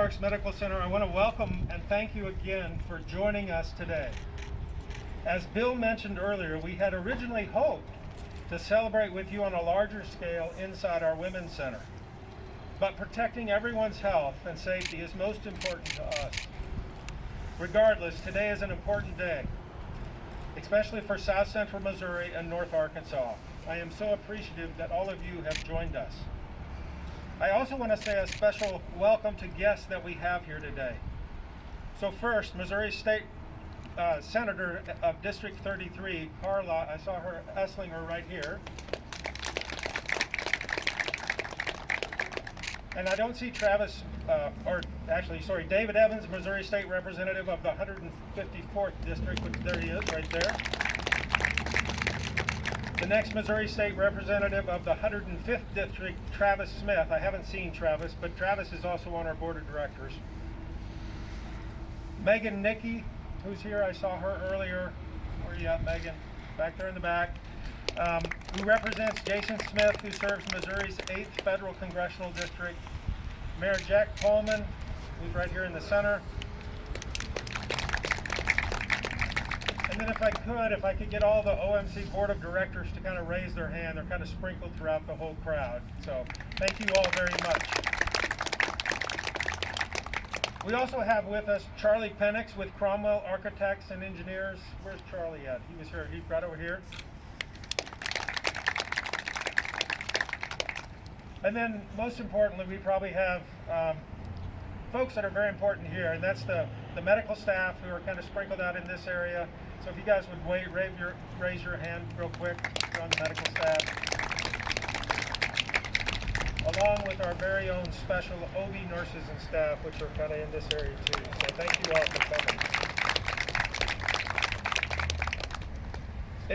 Ozarks Medical Center, I want to welcome and thank you again for joining us today. As Bill mentioned earlier, we had originally hoped to celebrate with you on a larger scale inside our Women's Center. But protecting everyone's health and safety is most important to us. Regardless, today is an important day, especially for South Central Missouri and North Arkansas. I am so appreciative that all of you have joined us. I also want to say a special welcome to guests that we have here today. So first, Missouri State Senator of District 33, Carla, I saw her Esslinger right here. And I don't see David Evans, Missouri State Representative of the 154th District, which there he is, right there. The next Missouri State Representative of the 105th District, Travis Smith. I haven't seen Travis, but Travis is also on our board of directors. Megan Nickey, who's here, I saw her earlier. Where are you at, Megan? Back there in the back. Who represents Jason Smith, who serves Missouri's 8th Federal Congressional District. Mayor Jack Coleman, who's right here in the center. And then if I could get all the OMC Board of Directors to kind of raise their hand. They're kind of sprinkled throughout the whole crowd. So thank you all very much. We also have with us Charlie Penix with Cromwell Architects and Engineers. Where's Charlie at? He was here, he's right over here. And then most importantly, we probably have folks that are very important here, and that's the medical staff who are kind of sprinkled out in this area. So if you guys would raise your hand real quick on the medical staff. Along with our very own special OB nurses and staff, which are kind of in this area too. So thank you all for coming.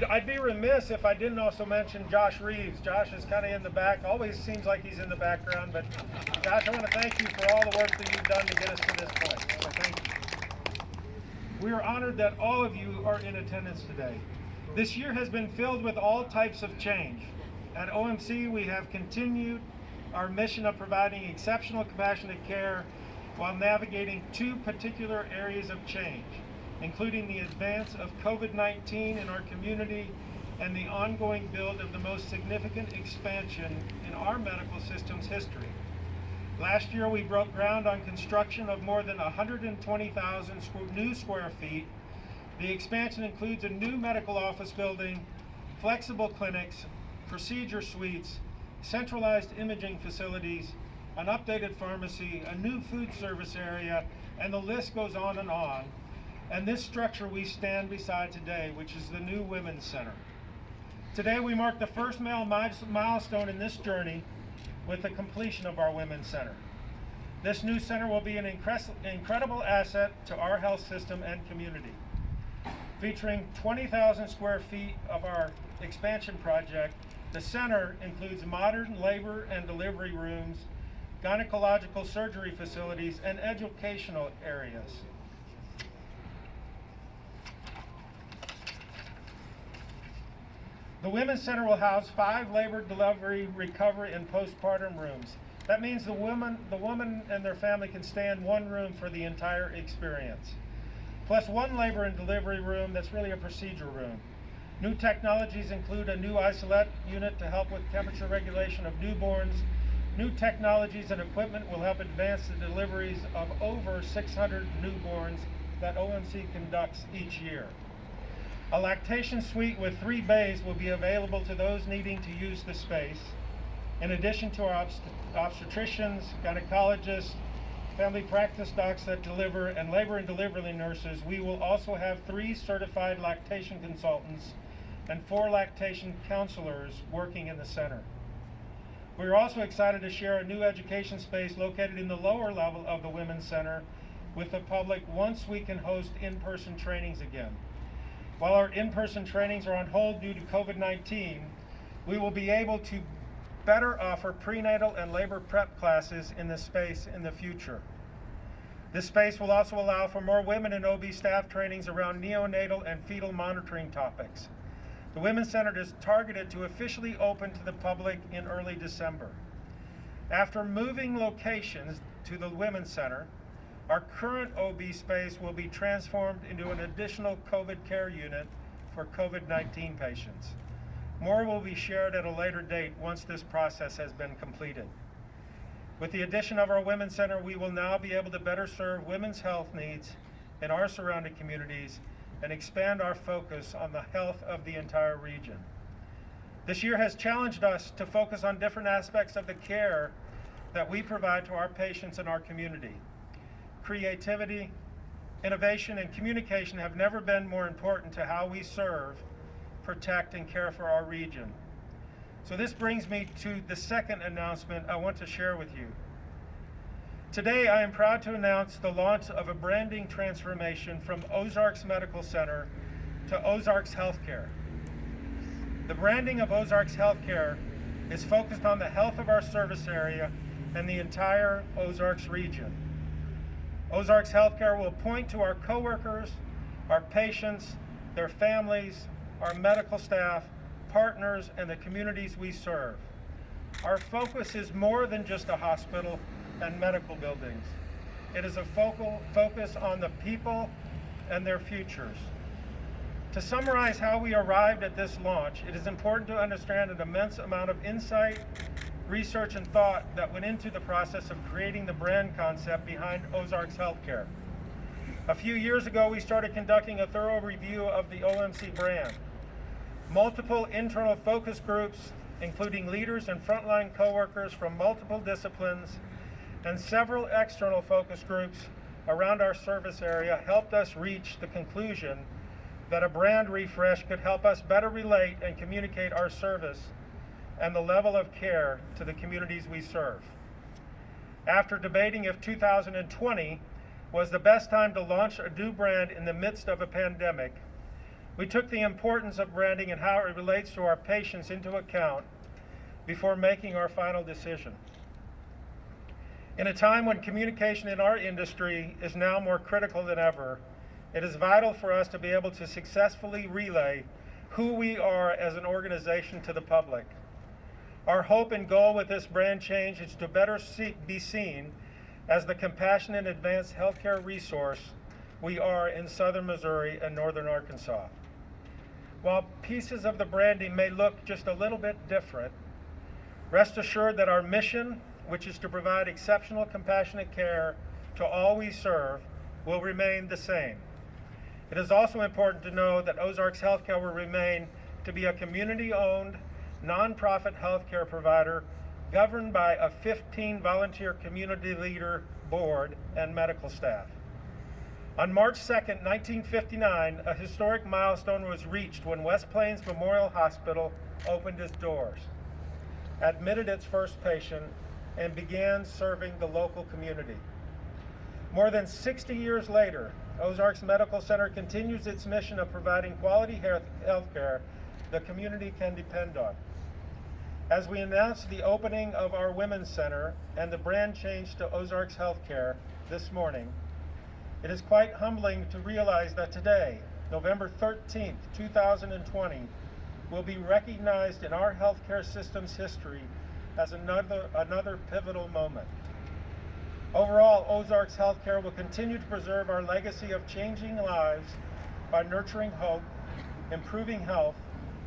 I'd be remiss if I didn't also mention Josh Reeves. Josh is kind of in the back. Always seems like he's in the background, but Josh, I want to thank you for all the work that you've done to get us to this point. So thank you. We are honored that all of you are in attendance today. This year has been filled with all types of change. At OMC, we have continued our mission of providing exceptional compassionate care while navigating two particular areas of change, including the advance of COVID-19 in our community and the ongoing build of the most significant expansion in our medical system's history. Last year, we broke ground on construction of more than 120,000 new square feet. The expansion includes a new medical office building, flexible clinics, procedure suites, centralized imaging facilities, an updated pharmacy, a new food service area, and the list goes on. And this structure we stand beside today, which is the new Women's Center. Today we mark the first milestone in this journey with the completion of our Women's Center. This new center will be an incredible asset to our health system and community. Featuring 20,000 square feet of our expansion project, the center includes modern labor and delivery rooms, gynecological surgery facilities, and educational areas. The Women's Center will house 5 labor, delivery, recovery, and postpartum rooms. That means the woman and their family can stay in one room for the entire experience. Plus 1 labor and delivery room that's really a procedure room. New technologies include a new isolate unit to help with temperature regulation of newborns. New technologies and equipment will help advance the deliveries of over 600 newborns that OMC conducts each year. A lactation suite with 3 bays will be available to those needing to use the space. In addition to our obstetricians, gynecologists, family practice docs that deliver, and labor and delivery nurses, we will also have 3 certified lactation consultants and 4 lactation counselors working in the center. We are also excited to share a new education space located in the lower level of the Women's Center with the public once we can host in-person trainings again. While our in-person trainings are on hold due to COVID-19, we will be able to better offer prenatal and labor prep classes in this space in the future. This space will also allow for more women and OB staff trainings around neonatal and fetal monitoring topics. The Women's Center is targeted to officially open to the public in early December. After moving locations to the Women's Center, our current OB space will be transformed into an additional COVID care unit for COVID-19 patients. More will be shared at a later date once this process has been completed. With the addition of our Women's Center, we will now be able to better serve women's health needs in our surrounding communities and expand our focus on the health of the entire region. This year has challenged us to focus on different aspects of the care that we provide to our patients and our community. Creativity, innovation, and communication have never been more important to how we serve, protect, and care for our region. So this brings me to the second announcement I want to share with you. Today, I am proud to announce the launch of a branding transformation from Ozarks Medical Center to Ozarks Healthcare. The branding of Ozarks Healthcare is focused on the health of our service area and the entire Ozarks region. Ozarks Healthcare will point to our coworkers, our patients, their families, our medical staff, partners, and the communities we serve. Our focus is more than just a hospital and medical buildings. It is a focus on the people and their futures. To summarize how we arrived at this launch, it is important to understand an immense amount of insight, research, and thought that went into the process of creating the brand concept behind Ozarks Healthcare. A few years ago, we started conducting a thorough review of the OMC brand. Multiple internal focus groups, including leaders and frontline coworkers from multiple disciplines, and several external focus groups around our service area helped us reach the conclusion that a brand refresh could help us better relate and communicate our service and the level of care to the communities we serve. After debating if 2020 was the best time to launch a new brand in the midst of a pandemic, we took the importance of branding and how it relates to our patients into account before making our final decision. In a time when communication in our industry is now more critical than ever, it is vital for us to be able to successfully relay who we are as an organization to the public. Our hope and goal with this brand change is to better be seen as the compassionate advanced healthcare resource we are in southern Missouri and northern Arkansas. While pieces of the branding may look just a little bit different, rest assured that our mission, which is to provide exceptional compassionate care to all we serve, will remain the same. It is also important to know that Ozarks Healthcare will remain to be a community-owned, nonprofit healthcare provider governed by a 15 volunteer community leader board and medical staff. On March 2nd, 1959, a historic milestone was reached when West Plains Memorial Hospital opened its doors, admitted its first patient, and began serving the local community. More than 60 years later, Ozarks Medical Center continues its mission of providing quality health care the community can depend on. As we announce the opening of our Women's Center and the brand change to Ozarks Healthcare this morning, it is quite humbling to realize that today, November 13th, 2020, will be recognized in our healthcare system's history as another pivotal moment. Overall, Ozarks Healthcare will continue to preserve our legacy of changing lives by nurturing hope, improving health,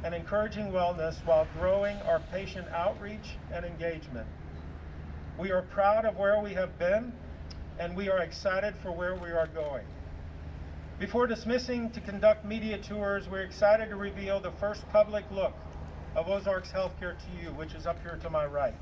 and encouraging wellness while growing our patient outreach and engagement. We are proud of where we have been, and we are excited for where we are going. Before dismissing to conduct media tours, we're excited to reveal the first public look of Ozarks Healthcare to you, which is up here to my right.